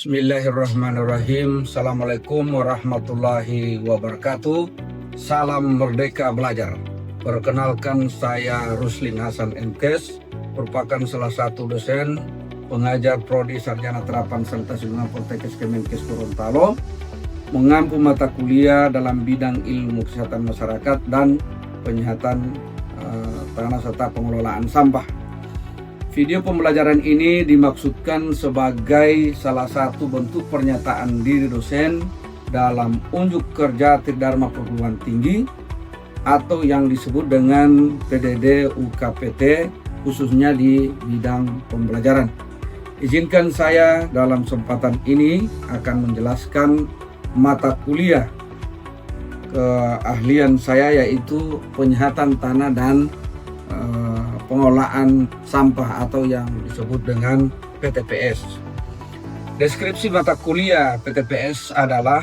Bismillahirrahmanirrahim. Assalamualaikum warahmatullahi wabarakatuh. Salam Merdeka Belajar. Perkenalkan, saya Ruslin Hasan MKes, merupakan salah satu dosen pengajar Prodi Sarjana Terapan Sanitasi Lingkungan Poltekkes Kemenkes Gorontalo, mengampu mata kuliah dalam bidang ilmu kesehatan masyarakat dan penyihatan tanah serta pengelolaan sampah. Video pembelajaran ini dimaksudkan sebagai salah satu bentuk pernyataan diri dosen dalam unjuk kerja Tridharma Perguruan Tinggi atau yang disebut dengan PDD UKPT, khususnya di bidang pembelajaran. Izinkan saya dalam kesempatan ini akan menjelaskan mata kuliah keahlian saya, yaitu penyihatan tanah dan pengolahan sampah atau yang disebut dengan PTPS. Deskripsi mata kuliah PTPS adalah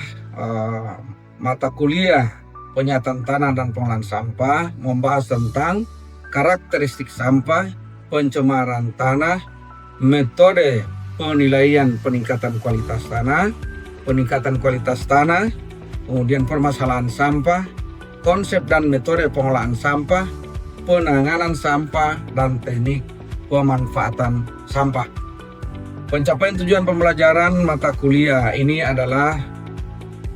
mata kuliah penyihatan tanah dan pengolahan sampah, membahas tentang karakteristik sampah, pencemaran tanah, metode penilaian peningkatan kualitas tanah, kemudian permasalahan sampah, konsep dan metode pengolahan sampah, penanganan sampah, dan teknik pemanfaatan sampah. Pencapaian tujuan pembelajaran mata kuliah ini adalah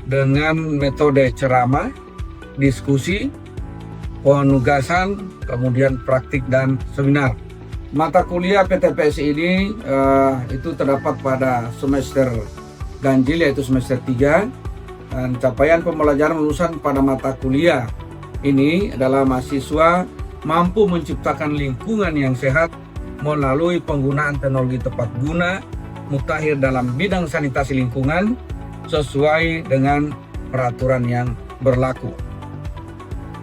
dengan metode ceramah, diskusi, penugasan, kemudian praktik dan seminar. Mata kuliah PTPS ini itu terdapat pada semester ganjil, yaitu semester 3, dan capaian pembelajaran lulusan pada mata kuliah ini adalah mahasiswa mampu menciptakan lingkungan yang sehat melalui penggunaan teknologi tepat guna, mutakhir dalam bidang sanitasi lingkungan sesuai dengan peraturan yang berlaku.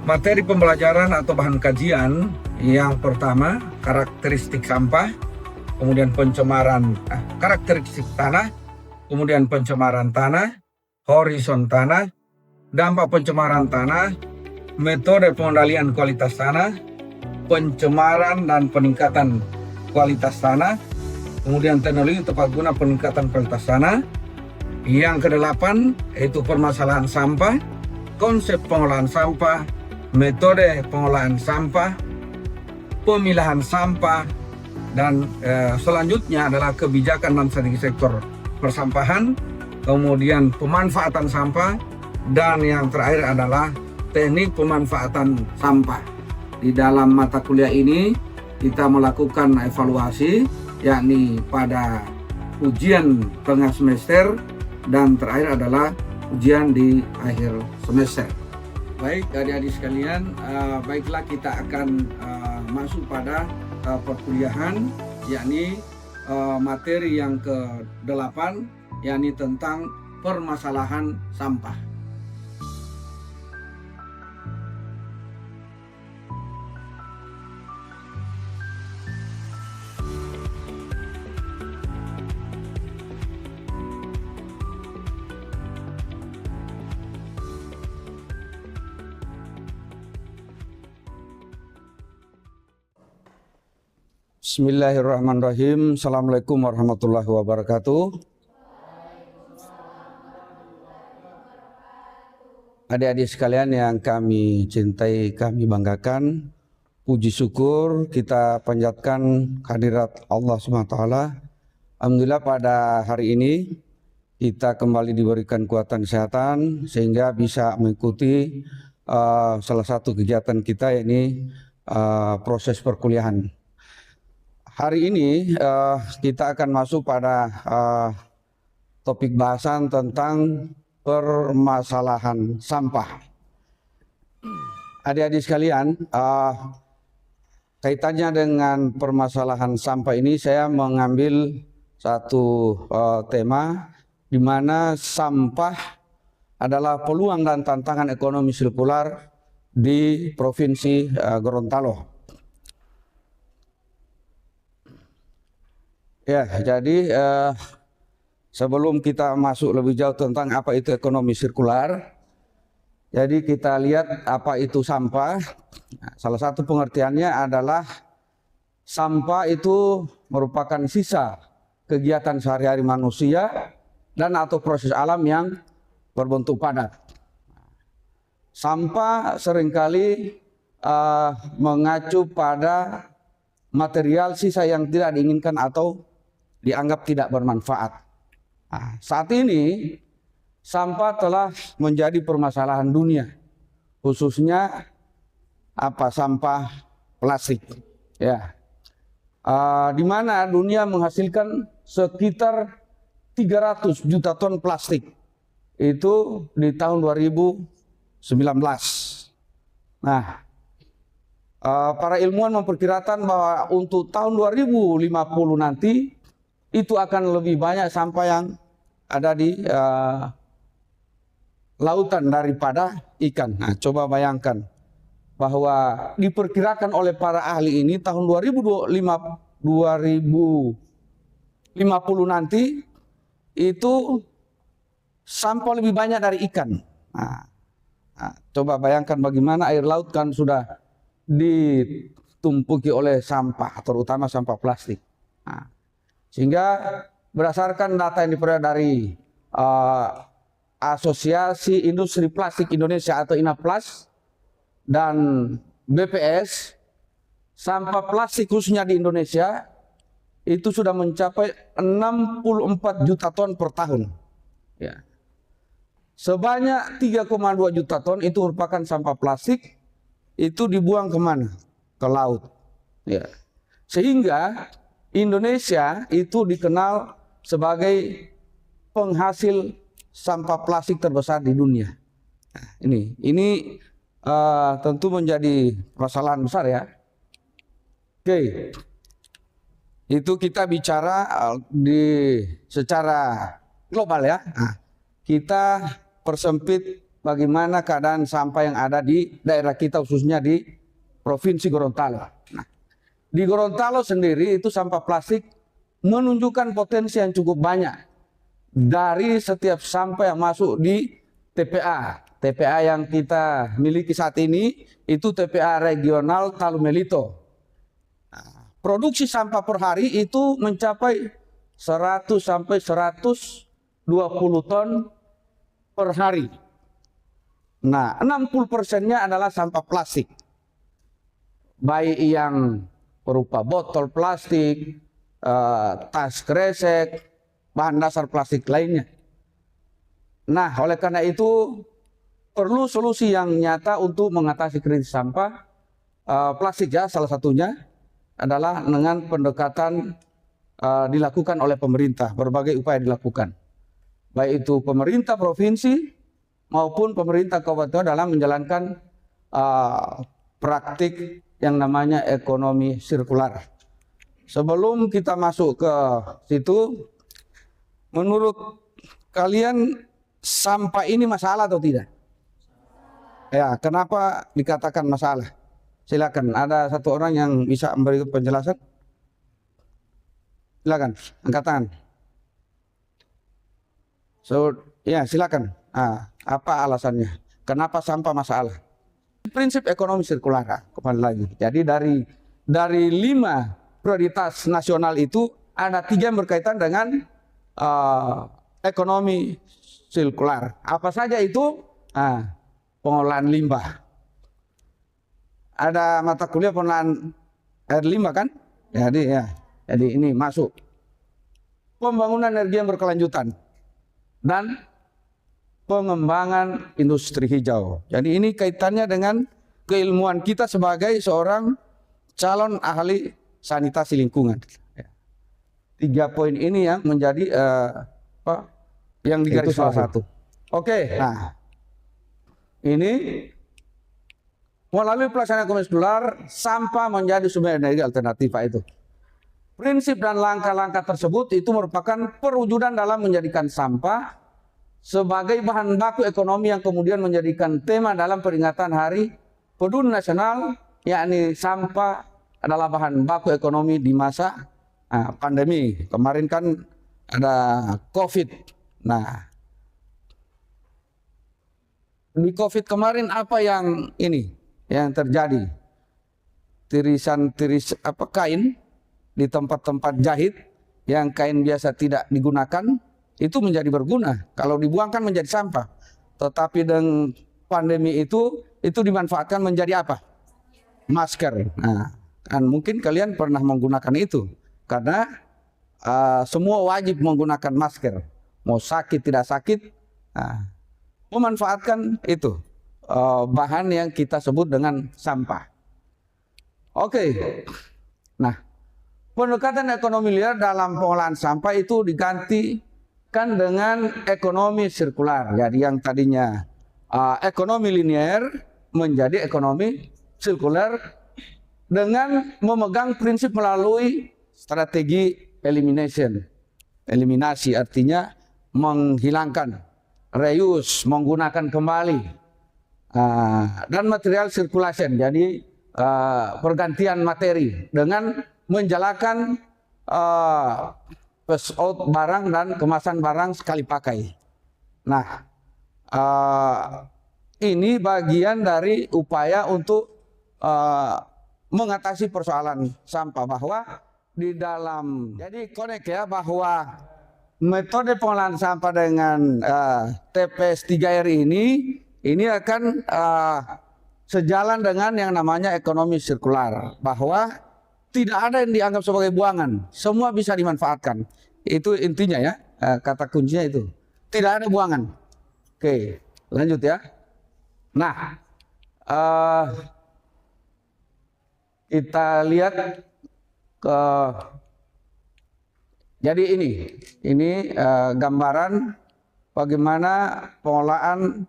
Materi pembelajaran atau bahan kajian yang pertama, karakteristik sampah, kemudian karakteristik tanah, kemudian pencemaran tanah, horizon tanah, dampak pencemaran tanah, metode pengendalian kualitas tanah, pencemaran dan peningkatan kualitas tanah, kemudian teknologi tepat guna peningkatan kualitas tanah. Yang kedelapan yaitu permasalahan sampah, konsep pengolahan sampah, metode pengolahan sampah, pemilahan sampah, dan selanjutnya adalah kebijakan dan strategi sektor persampahan, kemudian pemanfaatan sampah, dan yang terakhir adalah teknik pemanfaatan sampah. Di dalam mata kuliah ini kita melakukan evaluasi, yakni pada ujian tengah semester dan terakhir adalah ujian di akhir semester. Baik adik-adik sekalian, baiklah kita akan masuk pada perkuliahan, yakni materi yang ke-8, yakni tentang permasalahan sampah. Bismillahirrahmanirrahim. Assalamualaikum warahmatullahi wabarakatuh. Adik-adik sekalian yang kami cintai, kami banggakan, puji syukur kita panjatkan kehadirat Allah SWT. Alhamdulillah pada hari ini kita kembali diberikan kekuatan kesehatan sehingga bisa mengikuti salah satu kegiatan kita, yakni proses perkuliahan. Hari ini kita akan masuk pada topik bahasan tentang permasalahan sampah. Adik-adik sekalian, kaitannya dengan permasalahan sampah ini saya mengambil satu tema di mana sampah adalah peluang dan tantangan ekonomi sirkular di Provinsi Gorontalo. Ya, jadi sebelum kita masuk lebih jauh tentang apa itu ekonomi sirkular, jadi kita lihat apa itu sampah. Salah satu pengertiannya adalah sampah itu merupakan sisa kegiatan sehari-hari manusia dan atau proses alam yang berbentuk padat. Sampah seringkali mengacu pada material sisa yang tidak diinginkan atau dianggap tidak bermanfaat. Nah, saat ini sampah telah menjadi permasalahan dunia, khususnya sampah plastik. Ya, di mana dunia menghasilkan sekitar 300 juta ton plastik itu di tahun 2019. Nah, para ilmuwan memperkirakan bahwa untuk tahun 2050 nanti itu akan lebih banyak sampah yang ada di lautan daripada ikan. Nah, coba bayangkan bahwa diperkirakan oleh para ahli ini tahun 2050 nanti itu sampah lebih banyak dari ikan. Nah, coba bayangkan bagaimana air laut kan sudah ditumpuki oleh sampah, terutama sampah plastik. Nah, sehingga berdasarkan data yang diperoleh dari Asosiasi Industri Plastik Indonesia atau INAPLAS dan BPS, sampah plastik khususnya di Indonesia itu sudah mencapai 64 juta ton per tahun. Ya. Sebanyak 3,2 juta ton itu merupakan sampah plastik, itu dibuang kemana? Ke laut. Ya. Sehingga Indonesia itu dikenal sebagai penghasil sampah plastik terbesar di dunia. Nah, ini tentu menjadi permasalahan besar ya. Oke, itu kita bicara secara global ya. Nah, kita persempit bagaimana keadaan sampah yang ada di daerah kita, khususnya di Provinsi Gorontalo. Nah, di Gorontalo sendiri itu sampah plastik menunjukkan potensi yang cukup banyak dari setiap sampah yang masuk di TPA. TPA yang kita miliki saat ini itu TPA regional Talu Melito. Nah, produksi sampah per hari itu mencapai 100 sampai 120 ton per hari. Nah, 60%-nya adalah sampah plastik. Baik yang berupa botol plastik, tas kresek, bahan dasar plastik lainnya. Nah, oleh karena itu perlu solusi yang nyata untuk mengatasi krisis sampah plastik ya. Salah satunya adalah dengan pendekatan dilakukan oleh pemerintah, berbagai upaya dilakukan. Baik itu pemerintah provinsi maupun pemerintah kabupaten dalam menjalankan praktik yang namanya ekonomi sirkular. Sebelum kita masuk ke situ, menurut kalian sampah ini masalah atau tidak? Ya, kenapa dikatakan masalah? Silakan, ada satu orang yang bisa memberi penjelasan. Silakan, angkat tangan. Ya, silakan. Apa alasannya? Kenapa sampah masalah? Prinsip ekonomi sirkular, kembali lagi. Jadi dari 5 prioritas nasional itu ada 3 yang berkaitan dengan ekonomi sirkular. Apa saja itu? Pengolahan limbah. Ada mata kuliah pengolahan air limbah kan? Jadi ini masuk. Pembangunan energi yang berkelanjutan dan pengembangan industri hijau. Jadi ini kaitannya dengan keilmuan kita sebagai seorang calon ahli sanitasi lingkungan. 3 poin ini yang menjadi yang digarisbawahi. Oke. Nah, ini melalui pelaksanaan ekonomi sirkular, sampah menjadi sumber energi alternatif itu. Prinsip dan langkah-langkah tersebut itu merupakan perwujudan dalam menjadikan sampah sebagai bahan baku ekonomi yang kemudian menjadikan tema dalam peringatan Hari Peduli Nasional, yakni sampah adalah bahan baku ekonomi di masa pandemi. Kemarin kan ada COVID. Nah, di COVID kemarin apa yang terjadi? Kain di tempat-tempat jahit yang kain biasa tidak digunakan itu menjadi berguna. Kalau dibuangkan menjadi sampah. Tetapi dengan pandemi itu dimanfaatkan menjadi apa? Masker. Nah, kan mungkin kalian pernah menggunakan itu karena semua wajib menggunakan masker. Mau sakit tidak sakit, memanfaatkan itu bahan yang kita sebut dengan sampah. Oke. Nah, pendekatan ekonomi linear dalam pengolahan sampah itu digantikan dengan ekonomi sirkular. Jadi yang tadinya ekonomi linear menjadi ekonomi sirkular dengan memegang prinsip melalui strategi eliminasi, artinya menghilangkan, reuse, menggunakan kembali, dan material circulation, jadi pergantian materi dengan menjalankan pass out barang dan kemasan barang sekali pakai. Nah, ini bagian dari upaya untuk mengatasi persoalan sampah, bahwa di dalam, jadi connect ya, bahwa metode pengolahan sampah dengan TPS 3R ini akan sejalan dengan yang namanya ekonomi sirkular, bahwa tidak ada yang dianggap sebagai buangan, semua bisa dimanfaatkan. Itu intinya ya, kata kuncinya itu, tidak ada buangan. Oke, lanjut ya. Nah, kita lihat ke, jadi ini gambaran bagaimana pengolahan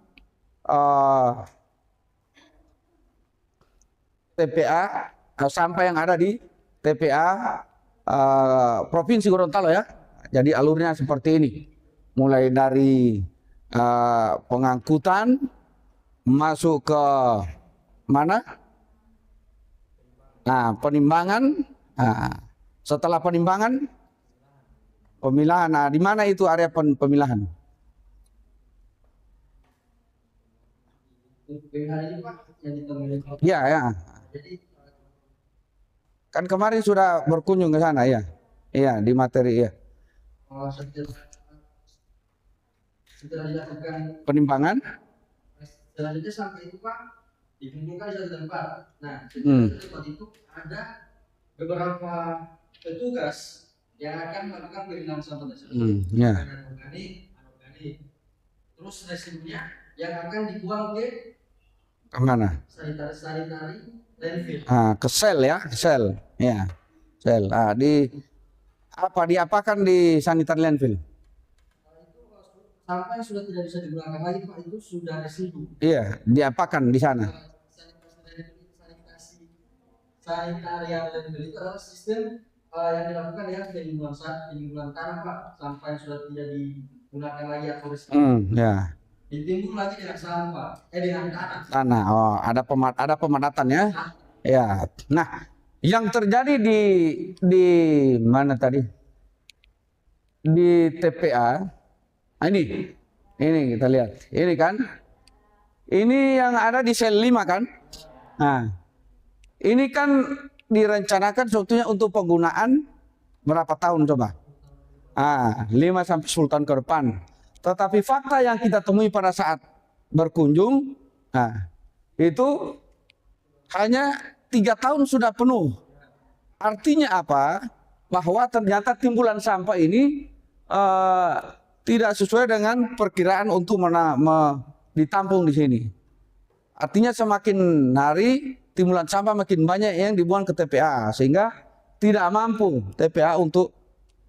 TPA sampah yang ada di TPA Provinsi Gorontalo ya. Jadi alurnya seperti ini, mulai dari pengangkutan masuk ke mana? Nah, penimbangan. Nah, setelah penimbangan, pemilahan. Nah, di mana itu area pemilahan? Ya, ya. Kan kemarin sudah berkunjung ke sana ya. Iya, di materi ya. Setelah dilakukan penimbangan, selanjutnya sampah itu Pak dikumpulkan di satu tempat. Nah, di tempat itu ada beberapa petugas yang akan melakukan pemilahan sampah tersebut. Ya. Organik, anorganik. Terus residunya yang akan dibuang ke mana? Sanitari landfill. Ke sel ya, ke sel. Ya. Sel. Diapakan di sanitari landfill? Sampah yang sudah tidak bisa digunakan lagi Pak, itu sudah residu. Iya, diapakan di sana? Sanitari landfill itu adalah sistem yang dilakukan ya penimbunan tanah Pak, sampah yang sudah tidak digunakan lagi atau residu. Ya. Ditimbun lagi dengan sampah, dengan tanah. Oh, ada pemadatan ya. Ya. Nah, yang terjadi di mana tadi? Di TPA. Ini kita lihat. Ini kan. Ini yang ada di sel 5 kan? Nah. Ini kan direncanakan sebetulnya untuk penggunaan berapa tahun coba? 5 sampai 10 tahun ke depan. Tetapi fakta yang kita temui pada saat berkunjung, itu hanya 3 tahun sudah penuh. Artinya apa? Bahwa ternyata timbulan sampah ini tidak sesuai dengan perkiraan untuk ditampung di sini. Artinya semakin hari timbulan sampah makin banyak yang dibuang ke TPA, sehingga tidak mampu TPA untuk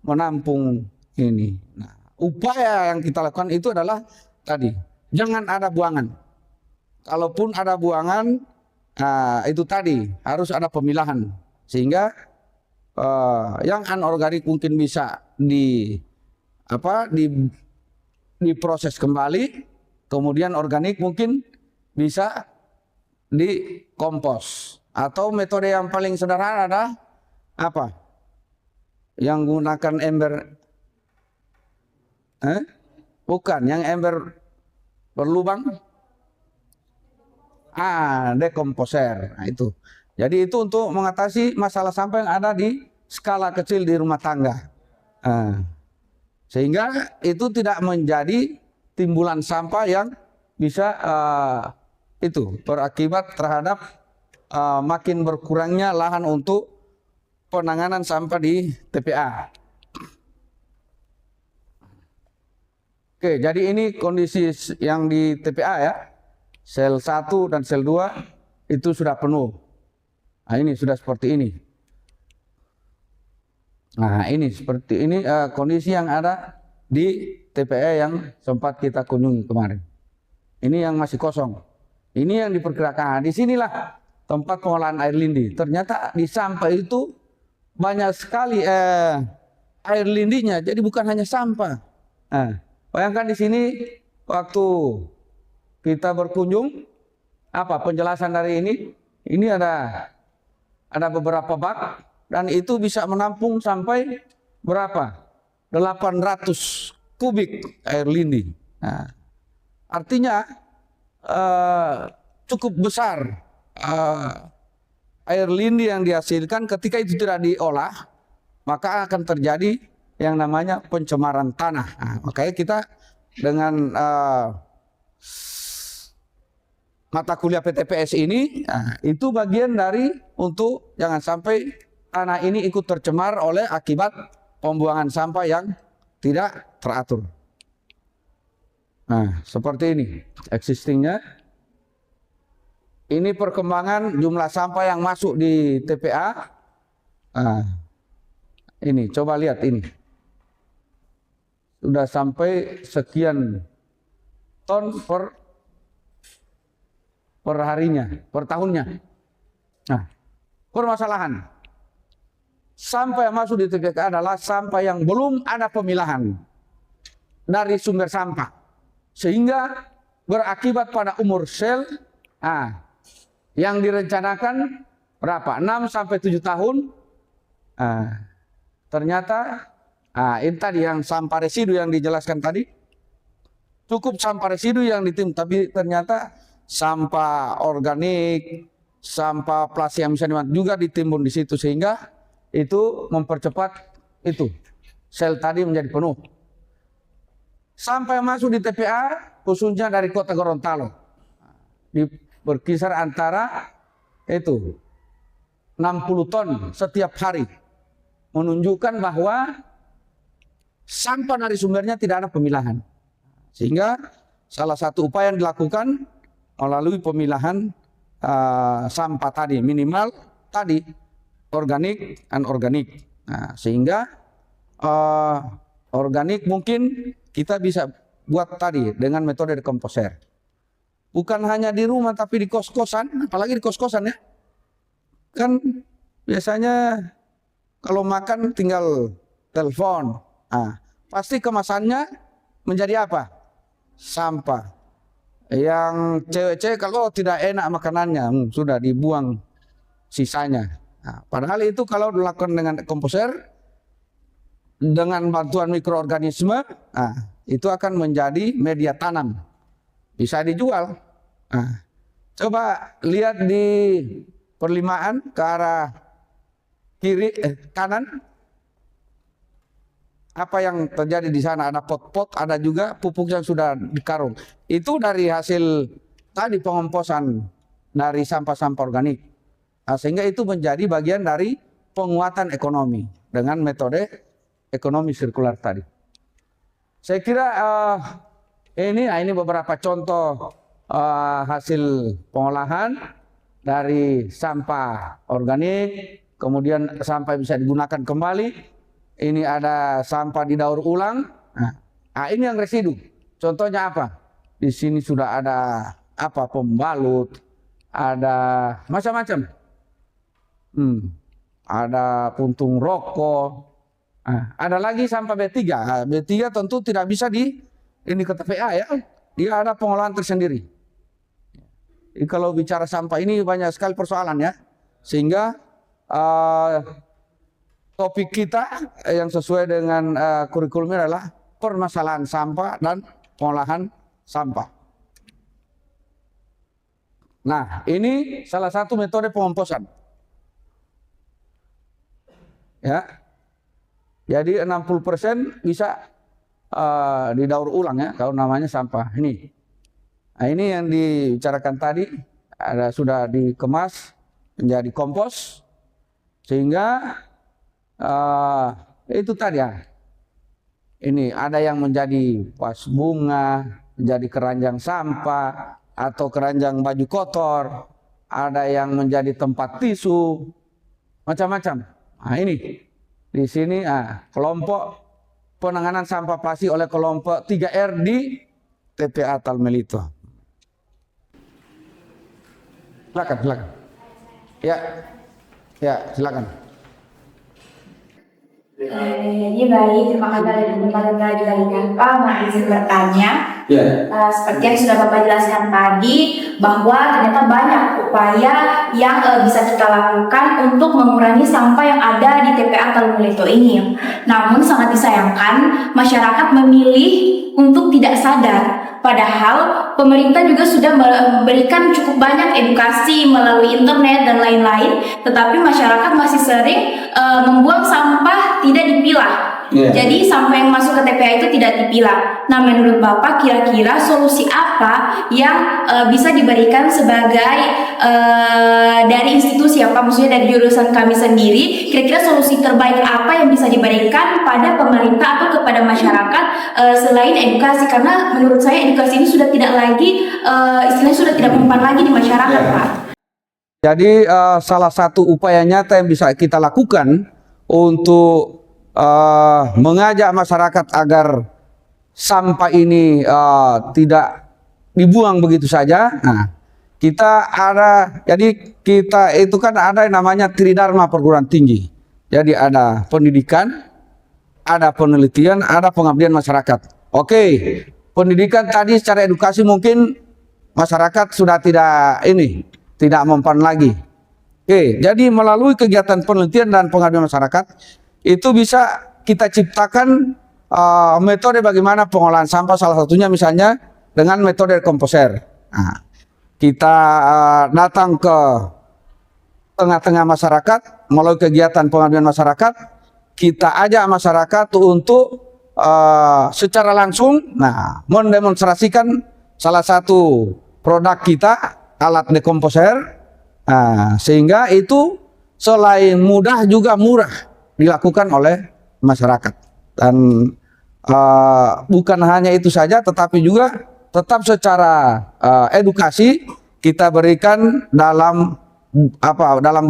menampung ini. Nah, upaya yang kita lakukan itu adalah tadi, jangan ada buangan. Kalaupun ada buangan, itu tadi harus ada pemilahan, sehingga yang anorganik mungkin bisa diproses kembali, kemudian organik mungkin bisa dikompos. Atau metode yang paling sederhana adalah apa? Yang gunakan ember. Bukan, yang ember berlubang. Dekomposer. Nah, itu. Jadi itu untuk mengatasi masalah sampah yang ada di skala kecil di rumah tangga. Sehingga itu tidak menjadi timbulan sampah yang bisa itu berakibat terhadap makin berkurangnya lahan untuk penanganan sampah di TPA. Oke, jadi ini kondisi yang di TPA ya. Sel 1 dan sel 2 itu sudah penuh. Nah, ini sudah seperti ini. Nah, ini seperti ini kondisi yang ada di TPA yang sempat kita kunjungi kemarin. Ini yang masih kosong. Ini yang diperkirakan. Di sinilah tempat pengolahan air lindi. Ternyata di sampah itu banyak sekali air lindinya. Jadi bukan hanya sampah. Nah, bayangkan di sini waktu kita berkunjung, apa penjelasan dari ini? Ini ada beberapa bak dan itu bisa menampung sampai berapa? 800 kubik air lindi. Nah, artinya cukup besar air lindi yang dihasilkan. Ketika itu tidak diolah, maka akan terjadi yang namanya pencemaran tanah. Nah, makanya kita dengan mata kuliah PTPS ini, itu bagian dari untuk jangan sampai tanah ini ikut tercemar oleh akibat pembuangan sampah yang tidak teratur. Nah, seperti ini existingnya. Ini perkembangan jumlah sampah yang masuk di TPA. Nah, ini coba lihat ini. Sudah sampai sekian ton per harinya, per tahunnya. Nah, permasalahan sampah yang masuk di TPA adalah sampah yang belum ada pemilahan dari sumber sampah, sehingga berakibat pada umur sel yang direncanakan berapa? 6 sampai 7 tahun. Ternyata ini tadi yang sampah residu yang dijelaskan tadi, cukup sampah residu yang ditimbun, tapi ternyata sampah organik, sampah plastik yang bisa dimanfaatkan juga ditimbun di situ, sehingga itu mempercepat itu sel tadi menjadi penuh. Sampah yang masuk di TPA khususnya dari kota Gorontalo berkisar antara itu 60 ton setiap hari, menunjukkan bahwa sampah dari sumbernya tidak ada pemilahan. Sehingga salah satu upaya yang dilakukan melalui pemilahan sampah tadi, minimal tadi organik, anorganik. Nah, sehingga organik mungkin kita bisa buat tadi dengan metode dekomposer. Bukan hanya di rumah tapi di kos-kosan, apalagi di kos-kosan ya. Kan biasanya kalau makan tinggal telepon. Pasti kemasannya menjadi apa? Sampah. Yang cewek-cewek kalau tidak enak makanannya, sudah dibuang sisanya. Padahal itu kalau dilakukan dengan komposer dengan bantuan mikroorganisme, itu akan menjadi media tanam, bisa dijual. Coba lihat di perlimaan ke arah kanan, apa yang terjadi di sana? Ada pot-pot, ada juga pupuk yang sudah dikarung. Itu dari hasil tadi pengomposan dari sampah-sampah organik. Sehingga itu menjadi bagian dari penguatan ekonomi dengan metode ekonomi sirkular tadi. Saya kira ini beberapa contoh hasil pengolahan dari sampah organik, kemudian sampah bisa digunakan kembali. Ini ada sampah didaur ulang. Ini yang residu. Contohnya apa? Di sini sudah ada apa? Pembalut, ada macam-macam. Ada puntung rokok. Ada lagi sampah B3. B3 tentu tidak bisa ini ke TPA ya. Dia ada pengolahan tersendiri. Jadi kalau bicara sampah ini banyak sekali persoalan ya. Sehingga topik kita yang sesuai dengan kurikulumnya adalah permasalahan sampah dan pengolahan sampah. Nah, ini salah satu metode pengomposan. Ya. Jadi 60% bisa didaur ulang ya, kalau namanya sampah ini. Nah, ini yang dibicarakan tadi sudah dikemas menjadi kompos, sehingga itu tadi ya. Ini ada yang menjadi vas bunga, menjadi keranjang sampah atau keranjang baju kotor, ada yang menjadi tempat tisu, macam-macam. Nah, ini di sini kelompok penanganan sampah plastik oleh kelompok 3R di TPA Talmelito. Silakan. Ya, silakan. Jadi baik, terima kasih dari kesempatan dari Bapak. Mohon izin bertanya. Seperti yang sudah Bapak jelaskan tadi, bahwa ternyata banyak upaya yang bisa kita lakukan untuk mengurangi sampah yang ada di TPA Talmelito ini. Namun sangat disayangkan masyarakat memilih untuk tidak sadar. Padahal pemerintah juga sudah memberikan cukup banyak edukasi melalui internet dan lain-lain, tetapi masyarakat masih sering membuang sampah tidak dipilah. Jadi sampah yang masuk ke TPA itu tidak dipilah. Nah, menurut Bapak kira-kira solusi apa yang bisa diberikan sebagai dari institusi apa, maksudnya dari jurusan kami sendiri, kira-kira solusi terbaik apa yang bisa diberikan pada pemerintah atau kepada masyarakat selain edukasi? Karena menurut saya edukasi ini sudah tidak lagi istilahnya sudah tidak mempan lagi di masyarakat, Pak. Jadi salah satu upaya nyata yang bisa kita lakukan untuk mengajak masyarakat agar sampah ini tidak dibuang begitu saja. Nah, kita itu kan ada yang namanya Tridharma perguruan tinggi. Jadi ada pendidikan, ada penelitian, ada pengabdian masyarakat. Oke, pendidikan tadi secara edukasi mungkin masyarakat sudah tidak mempan lagi. Oke, jadi melalui kegiatan penelitian dan pengabdian masyarakat itu bisa kita ciptakan metode bagaimana pengolahan sampah, salah satunya misalnya dengan metode komposer. Nah, kita datang ke tengah-tengah masyarakat melalui kegiatan pengabdian masyarakat, kita ajak masyarakat untuk secara langsung mendemonstrasikan salah satu produk kita, alat dekomposer, sehingga itu selain mudah juga murah dilakukan oleh masyarakat. Dan bukan hanya itu saja, tetapi juga tetap secara edukasi kita berikan dalam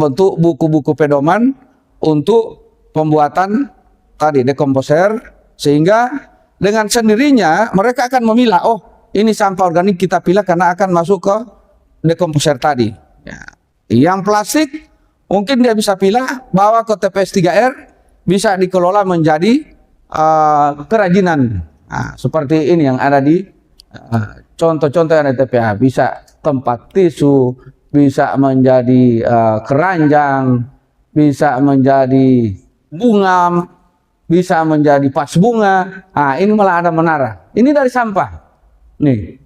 bentuk buku-buku pedoman untuk pembuatan tadi dekomposer, sehingga dengan sendirinya mereka akan memilah, oh ini sampah organik kita pilih karena akan masuk ke dekomposer tadi. Yang plastik mungkin dia bisa pilih bawa ke TPS 3R, bisa dikelola menjadi kerajinan. Seperti ini yang ada di contoh-contoh yang ada di TPA, bisa tempat tisu, bisa menjadi keranjang, bisa menjadi bunga, bisa menjadi vas bunga. Ini malah ada menara. Ini dari sampah. Nih.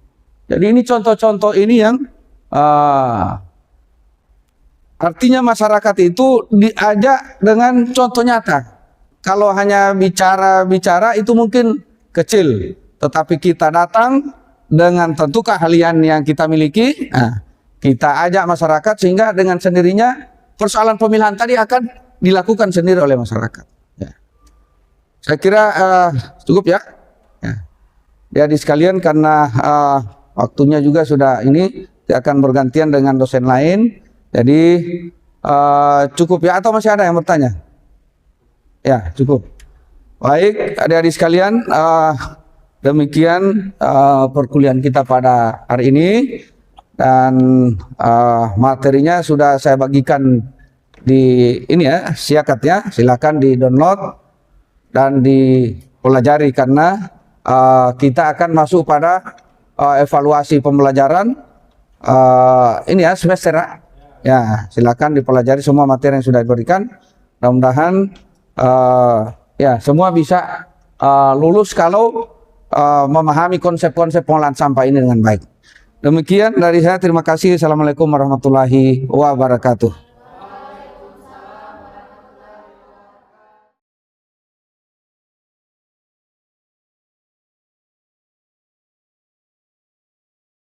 Jadi ini contoh-contoh ini yang artinya masyarakat itu diajak dengan contoh nyata. Kalau hanya bicara itu mungkin kecil, tetapi kita datang dengan tentu keahlian yang kita miliki, kita ajak masyarakat sehingga dengan sendirinya persoalan pemilihan tadi akan dilakukan sendiri oleh masyarakat. Saya kira cukup ya. Jadi sekalian, karena waktunya juga sudah ini, saya akan bergantian dengan dosen lain. Jadi cukup ya, atau masih ada yang bertanya? Ya, cukup. Baik, adik-adik sekalian, demikian perkuliahan kita pada hari ini, dan materinya sudah saya bagikan di ini ya, siakat ya, silakan di-download dan dipelajari, karena kita akan masuk pada evaluasi pembelajaran ini ya, semester ya, silakan dipelajari semua materi yang sudah diberikan. Mudah-mudahan ya semua bisa lulus kalau memahami konsep-konsep pengolahan sampah ini dengan baik. Demikian dari saya, terima kasih. Assalamualaikum warahmatullahi wabarakatuh.